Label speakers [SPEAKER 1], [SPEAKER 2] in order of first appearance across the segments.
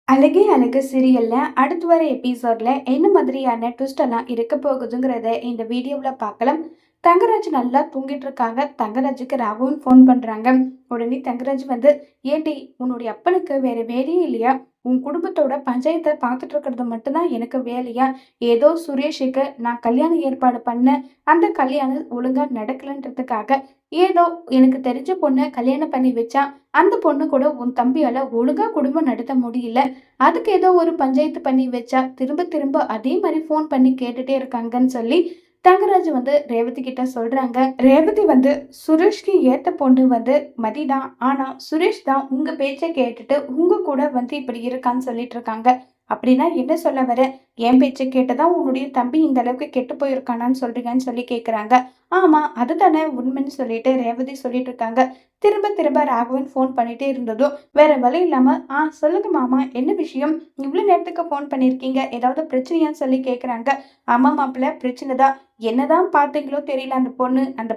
[SPEAKER 1] அழகே அழகு சீரியல்ல அடுத்து வர எபிசோட்ல என்ன மாதிரியான ட்விஸ்ட் எல்லாம் இருக்க போகுதுங்கிறத இந்த வீடியோல பார்க்கலாம். தங்கராஜ் நல்லா தூங்கிட்டு இருக்காங்க. தங்கராஜுக்கு ராகுவும் ஃபோன் பண்றாங்க. உடனே தங்கராஜ் வந்து, ஏண்டி உன்னுடைய அப்பனுக்கு வேற வேலையே இல்லையா? உன் குடும்பத்தோட பஞ்சாயத்தை பார்த்துட்டு இருக்கிறது மட்டும்தான் எனக்கு வேலையா? ஏதோ சுரேஷுக்கு நான் கல்யாணம் ஏற்பாடு பண்ண அந்த கல்யாணம் ஒழுங்கா நடக்கலன்றதுக்காக ஏதோ எனக்கு தெரிஞ்ச பொண்ணை கல்யாணம் பண்ணி வச்சா அந்த பொண்ணு கூட உன் தம்பியால ஒழுங்கா குடும்பம் நடத்த முடியல. அதுக்கு ஏதோ ஒரு பஞ்சாயத்து பண்ணி வச்சா திரும்ப திரும்ப அதே மாதிரி ஃபோன் பண்ணி கேட்டுட்டே இருக்காங்கன்னு சொல்லி தங்கராஜ் வந்து ரேவதி கிட்ட சொல்றாங்க. ரேவதி வந்து சுரேஷ்க்கு ஏத்த பொண்ணு வந்து மதிதான். ஆனா சுரேஷ் தான் உங்க பேச்சை கேட்டுட்டு உங்க கூட வந்து இப்படி இருக்கான்னு சொல்லிட்டு இருக்காங்க. அப்படின்னா என்ன சொல்ல வர? என் பேச்சை கேட்டுதான் உன்னுடைய தம்பி இந்த அளவுக்கு கெட்டு போயிருக்கானான்னு சொல்றீங்கன்னு சொல்லி கேக்குறாங்க. ஆமா, அதுதானே உண்மைன்னு சொல்லிட்டு ரேவதி சொல்லிட்டு இருக்காங்க. திரும்ப திரும்ப ராகவன் ஃபோன் பண்ணிட்டே இருந்ததும் வேற வழி இல்லாம, சொல்லுங்க மாமா, என்ன விஷயம்? இவ்வளவு நேரத்துக்கு ஃபோன் பண்ணிருக்கீங்க, ஏதாவது பிரச்சனையான்னு சொல்லி கேக்குறாங்க. ஆமா மாப்பிள்ள, பிரச்சனை தான். என்னதான் பார்த்தீங்களோ தெரியல, அந்த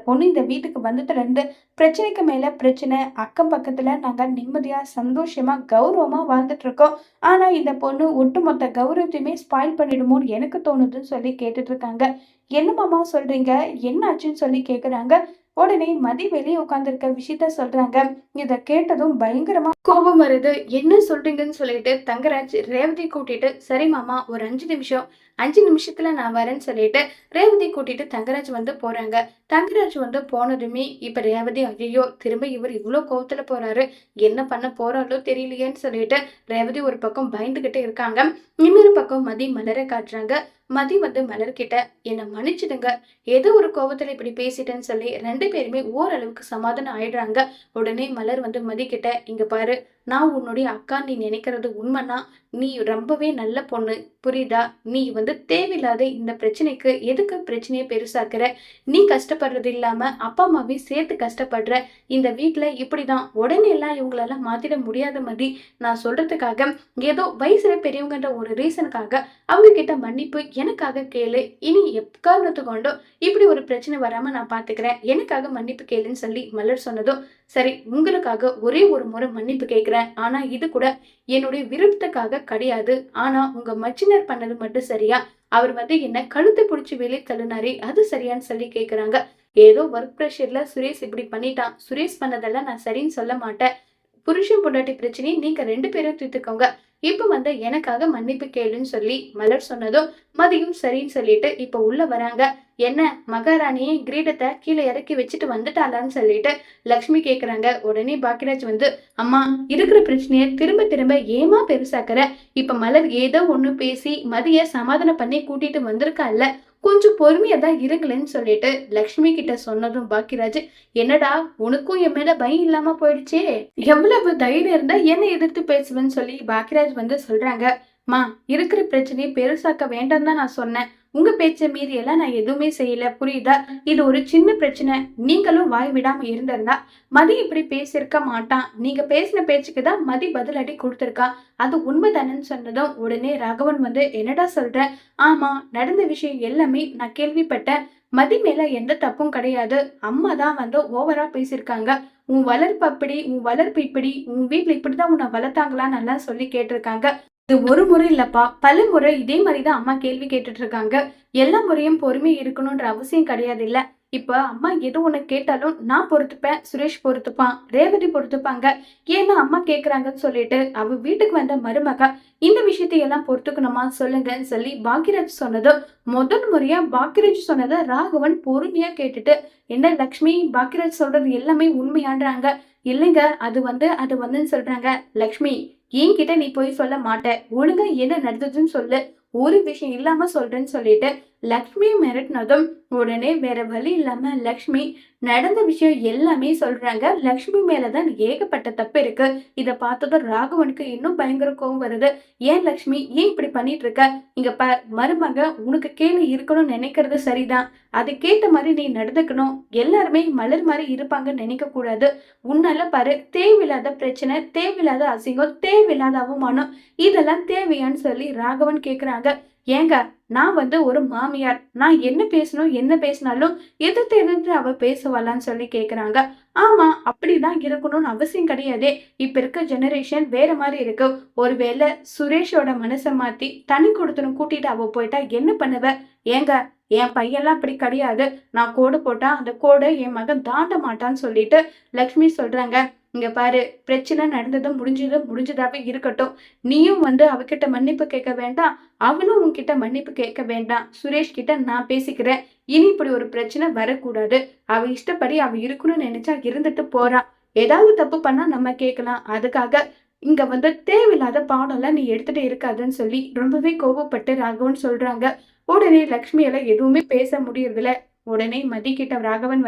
[SPEAKER 1] பொண்ணு இந்த வீட்டுக்கு வந்ததுல இருந்து பிரச்சனைக்கு மேல பிரச்சனை. அக்கம் பக்கத்துல நாங்க நிம்மதியா சந்தோஷமா கௌரவமா வாழ்ந்துட்டு இருக்கோம். ஆனா இந்த பொண்ணு ஒட்டுமொத்த கௌரவத்தையுமே ஸ்பாயில் பண்ணிடுமோன்னு எனக்கு தோணுதுன்னு சொல்லி கேட்டுட்டு இருக்காங்க. என்ன மாமா சொல்றீங்க? என்ன ஆச்சுன்னு சொல்லி கேக்குறாங்க. உடனே மதி வெளியே உட்கார்ந்திருக்க விஷயத்த சொல்றாங்க. இத கேட்டதும் பயங்கரமா கோபம் வருது. என்ன சொல்றீங்கன்னு சொல்லிட்டு தங்கராஜ் ரேவதி கூட்டிட்டு, சரி மாமா, ஒரு 5 நிமிஷம், 5 நிமிஷத்துல நான் வரேன்னு சொல்லிட்டு ரேவதி கூட்டிட்டு தங்கராஜ் வந்து போறாங்க. தங்கராஜ் வந்து போனதுமே இப்ப ரேவதி, ஐயோ திரும்ப இவர் இவ்வளவு கோவத்துல போறாரு, என்ன பண்ண போறாரோ தெரியலையேன்னு சொல்லிட்டு ரேவதி ஒரு பக்கம் பயந்துகிட்டே இருக்காங்க. இன்னொரு பக்கம் மதி மலரை காட்டுறாங்க. மதி வந்து மலர்கிட்ட, என்னை மன்னிச்சிடுங்க, ஏதோ ஒரு கோபத்துல இப்படி பேசிட்டேன்னு சொல்லி 2 பேருமே ஓரளவுக்கு சமாதானம் ஆயிடுறாங்க. உடனே மலர் வந்து மதி கிட்ட, இங்க பாரு, நான் உன்னுடைய அக்கா, நீ நினைக்கிறது உண்மைனா நீ ரொம்பவே நல்ல பொண்ணு, புரியுதா? நீ வந்து தேவையில்லாத இந்த பிரச்சனைக்கு எதுக்கு பிரச்சனையை பெருசாக்குற? நீ கஷ்டப்படுறது இல்லாம அப்பா அம்மாவையும் சேர்த்து கஷ்டப்படுற. இந்த வீட்டுல இப்படிதான் உடனே எல்லாம் இவங்களெல்லாம் மாத்திட முடியாத மதி. நான் சொல்றதுக்காக ஏதோ வயசுல பெரியவங்கன்ற ஒரு ரீசனுக்காக அவங்க கிட்ட மன்னிப்பு எனக்காக கேளு. இனி எக்காரணத்து கொண்டோ இப்படி ஒரு பிரச்சனை வராம நான் பாத்துக்கிறேன், எனக்காக மன்னிப்பு கேளுன்னு சொல்லி மலர் சொன்னதும், சரி உங்களுக்காக ஒரே ஒரு முறை மன்னிப்பு கேட்கிறேன், ஆனா இது கூட என்னுடைய விருப்பத்துக்காக கிடையாது. ஆனா உங்க மச்சினர் பண்ணது மட்டும் சரியா? அவர் வந்து என்ன கழுத்தை பிடிச்சி வெளியே தள்ளினாரே, அது சரியான்னு சொல்லி கேக்குறாங்க. ஏதோ ஒர்க் ப்ரெஷர்ல சுரேஷ் இப்படி பண்ணிட்டான், சுரேஷ் பண்ணதெல்லாம் நான் சரின்னு சொல்ல மாட்டேன். புருஷன் பொண்டாட்டி பிரச்சனையை நீங்க 2 பேரும் தீர்த்துக்கோங்க. இப்ப வந்து எனக்காக மன்னிப்பு கேளுன்னு சொல்லி மலர் சொன்னதும் மதியும் சரின்னு சொல்லிட்டு இப்ப உள்ள வராங்க. என்ன, மகாராணியே கிரீடத்தை கீழே இறக்கி வச்சுட்டு வந்துட்டாளான்னு சொல்லிட்டு லக்ஷ்மி கேக்குறாங்க. உடனே பாக்கியராஜ் வந்து, அம்மா, இருக்கிற பிரச்சனைய திரும்ப திரும்ப ஏமா பெருசாக்குற? இப்ப மலர் ஏதோ ஒண்ணு பேசி மதிய சமாதானம் பண்ணி கூட்டிட்டு வந்திருக்கால, கொஞ்சம் பொறுமையா தான் இருங்களேன்னு சொல்லிட்டு லக்ஷ்மி கிட்ட சொன்னதும் பாக்கியராஜ், என்னடா உனக்கும் என் மேல பயம் இல்லாம போயிடுச்சே, எவ்வளவு தைரியம் இருந்தா என்ன எதிர்த்து பேசுவேன்னு சொல்லி பாக்கியராஜ் வந்து சொல்றாங்க. மா, இருக்கிற பிரச்சனையை பெருசாக்க வேண்டாம் தான் நான் சொன்னேன். உங்க பேச்ச மீறி எல்லாம் நான் எதுவுமே செய்யல, புரியுதா? இது ஒரு சின்ன பிரச்சனை. நீங்களும் வாய் விடாம இருந்திருந்தா மதி இப்படி பேசியிருக்க மாட்டான். நீங்க பேசின பேச்சுக்கு தான் மதி பதிலடி கொடுத்திருக்கா. அது உண்மைதானன்னு சொன்னதும் உடனே ராகவன் வந்து, என்னடா சொல்ற? ஆமா, நடந்த விஷயம் எல்லாமே நான் கேள்விப்பட்டேன். மதி மேல எந்த தப்பும் கிடையாது. அம்மா தான் வந்து ஓவரா பேசியிருக்காங்க. உன் வளர்ப்பு அப்படி, உன் வளர்ப்பு இப்படி, உன் வீட்டுல இப்படிதான் உன்னை வளர்த்தாங்களான்னு நல்லா சொல்லி கேட்டிருக்காங்க. இது ஒரு முறை இல்லப்பா, பல முறை இதே மாதிரிதான் அம்மா கேள்வி கேட்டுட்டு இருக்காங்க. எல்லா முறையும் பொறுமை இருக்கணும்ன்ற அவசியம் கிடையாது இல்ல. இப்ப அம்மா எது ஒண்ணு கேட்டாலும் நான் பொறுத்துப்பேன், சுரேஷ் பொறுத்துப்பான், ரேவதி பொறுத்துப்பாங்க. ஏன்னா அம்மா கேக்குறாங்கன்னு சொல்லிட்டு அவ வீட்டுக்கு வந்த மருமக இந்த விஷயத்தை எல்லாம் பொறுத்துக்கணுமா சொல்லுங்கன்னு சொல்லி பாக்கியராஜ் சொன்னதும், முதல் முறையா பாக்கியராஜ் சொன்னதை ராகவன் பொறுமையா கேட்டுட்டு, என்ன லக்ஷ்மி, பாக்கியராஜ் சொல்றது எல்லாமே உண்மையான்றாங்க. இல்லைங்க, அது வந்துன்னு சொல்றாங்க. லக்ஷ்மி, என்கிட்ட நீ போய் சொல்ல மாட்ட, ஒழுங்கா என்ன நடந்ததுன்னு சொல்லு, ஒரு விஷயம் இல்லாம சொல்றேன்னு சொல்லிட்டு லக்ஷ்மி மிரட்டினதும் உடனே வேற வழி இல்லாம லக்ஷ்மி நடந்த விஷயம் எல்லாமே சொல்றாங்க. லக்ஷ்மி மேலதான் ஏகப்பட்ட தப்பு இருக்கு. இத பார்த்ததும் ராகவனுக்கு இன்னும் பயங்கர கோவம் வருது. ஏன் லக்ஷ்மி, ஏன் இப்படி பண்ணிட்டு இருக்க? இங்க பார் மருமக, உனக்கு கீழே இருக்கணும்னு நினைக்கிறது சரிதான், அதுக்கேத்த மாதிரி நீ நடந்துக்கணும். எல்லாருமே மலர் மாதிரி இருப்பாங்கன்னு நினைக்க கூடாது. உன்னால பாரு, தேவையில்லாத பிரச்சனை, தேவையில்லாத அசிங்கம், தேவையில்லாத அவமானம், இதெல்லாம் தேவையான்னு சொல்லி ராகவன் கேக்குறாங்க. ஏங்க நான் ஒரு மாமியார். நான் என்ன பேசணும், என்ன பேசினாலும் எதிர்த்து எதிர்த்து அவ பேசுவாளான்னு சொல்லி கேட்குறாங்க. ஆமா, அப்படிதான் இருக்கணும்னு அவசியம் கிடையாதே. இப்ப இருக்க ஜெனரேஷன் வேற மாரி இருக்கு. ஒருவேளை சுரேஷோட மனச மாத்தி தனி குடித்தனம் கூட்டிட்டு அவ போயிட்டா என்ன பண்ணுவ? ஏங்க என் பையன்லாம் அப்படி கிடையாது. நான் கோடு போட்டா அந்த கோட என் மகன் தாண்ட மாட்டான்னு சொல்லிட்டு லக்ஷ்மி சொல்றாங்க. இங்க பாரு, பிரச்சனை நடந்தது முடிஞ்சது முடிஞ்சதாவே இருக்கட்டும். நீயும் அவகிட்ட மன்னிப்பு கேட்க வேண்டாம். அவளும் உன்கிட்ட மன்னிப்பு கேட்க வேண்டாம். சுரேஷ் கிட்ட நான் பேசிக்கிறேன். இனி இப்படி ஒரு பிரச்சனை வரக்கூடாது. அவ இஷ்டப்படி அவ இருக்கணும்னு நினைச்சா இருந்துட்டு போறா. ஏதாவது தப்பு பண்ணா நம்ம கேட்கலாம். அதுக்காக இங்க தேவையில்லாத பாடம்லாம் நீ எடுத்துட்டு இருக்காதுன்னு சொல்லி ரொம்பவே கோபப்பட்டு ராகவன் சொல்றாங்க. உடனே லக்ஷ்மியால எதுவுமே பேச முடியறதில்ல. உடனே மதி கிட்ட ராகவன்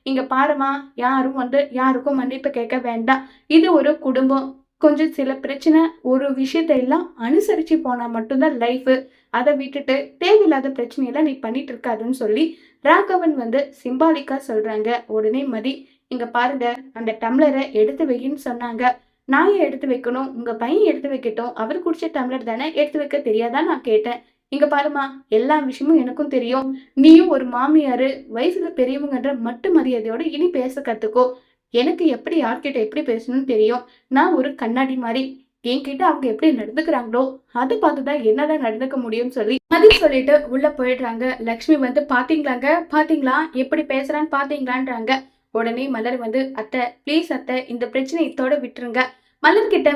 [SPEAKER 1] இங்க பாரும்மா, யாரும் யாருக்கும் மன்னிப்பு கேட்க வேண்டாம். இது ஒரு குடும்பம். கொஞ்சம் சில பிரச்சனை ஒரு விஷயத்த எல்லாம் அனுசரிச்சு போனா மட்டும்தான் லைஃப். அதை விட்டுட்டு தேவையில்லாத பிரச்சனையெல்லாம் நீ பண்ணிட்டு இருக்காதுன்னு சொல்லி ராகவன் சிம்பாலிக்கா சொல்றாங்க. உடனே மதி, இங்க பாருங்க, அந்த டம்ளரை எடுத்து வைன்னு சொன்னாங்க. நான் ஏன் எடுத்து வைக்கணும்? உங்க பையன் எடுத்து வைக்கட்டும். அவர் குடிச்ச டம்ளர் தானே, எடுத்து வைக்க தெரியாதா நான் கேட்டேன். இங்க பாரும்மா, எல்லா விஷயமும் எனக்கும் தெரியும். நீயும் ஒரு மாமியாரு, வயசுல பெரியவங்கன்ற மட்டு மரியாதையோட இனி பேச கத்துக்கோ. எனக்கு எப்படி யார்கிட்ட எப்படி பேசணும்னு தெரியும். நான் ஒரு கண்ணாடி மாரி. என்கிட்ட அவங்க எப்படி நடந்துக்கிறாங்களோ அதை பார்த்துதான் என்னால நடந்துக்க முடியும்னு சொல்லி மதி சொல்லிட்டு உள்ள போயிடுறாங்க. லக்ஷ்மி பாத்தீங்களாங்க, பாத்தீங்களா எப்படி பேசுறான்னு பாத்தீங்களான்றாங்க. உடனே மலர் அத்தை ப்ளீஸ் அத்தை, இந்த பிரச்சனை இத்தோட விட்டுருங்க. மலர்கிட்ட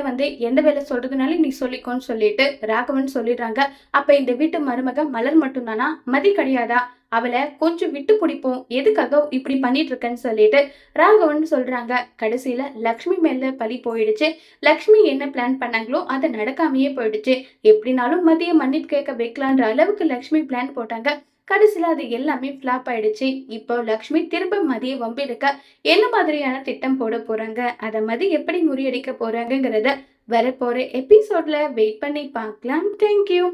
[SPEAKER 1] எந்த வேலை சொல்றதுனாலும் நீ சொல்லிக்கோன்னு சொல்லிட்டு ராகவன் சொல்லிடுறாங்க. அப்ப இந்த வீட்டு மருமக மலர் மட்டும்தானா, மதி கிடையாதா? அவளை கொஞ்சம் விட்டு பிடிப்போம். எதுக்காக இப்படி பண்ணிட்டு இருக்கேன்னு சொல்லிட்டு ராகவன் சொல்றாங்க. கடைசியில லக்ஷ்மி மேல பழி போயிடுச்சு. லக்ஷ்மி என்ன பிளான் பண்ணாங்களோ அது நடக்காமையே போயிடுச்சு. எப்படினாலும் மதிய மன்னிப்பு கேட்க வைக்கலான்ற அளவுக்கு லக்ஷ்மி பிளான் போட்டாங்க. கடைசியில அது எல்லாமே ஃபிளாப் ஆயிடுச்சு. இப்போ லக்ஷ்மி திரும்ப மதிய வம்பிழுக்க என்ன மாதிரியான திட்டம் போட போறாங்க, அதை மதி எப்படி முறியடிக்க போறாங்கங்கிறத வரப்போற எபிசோட்ல வெயிட் பண்ணி பார்க்கலாம். தேங்க்யூ.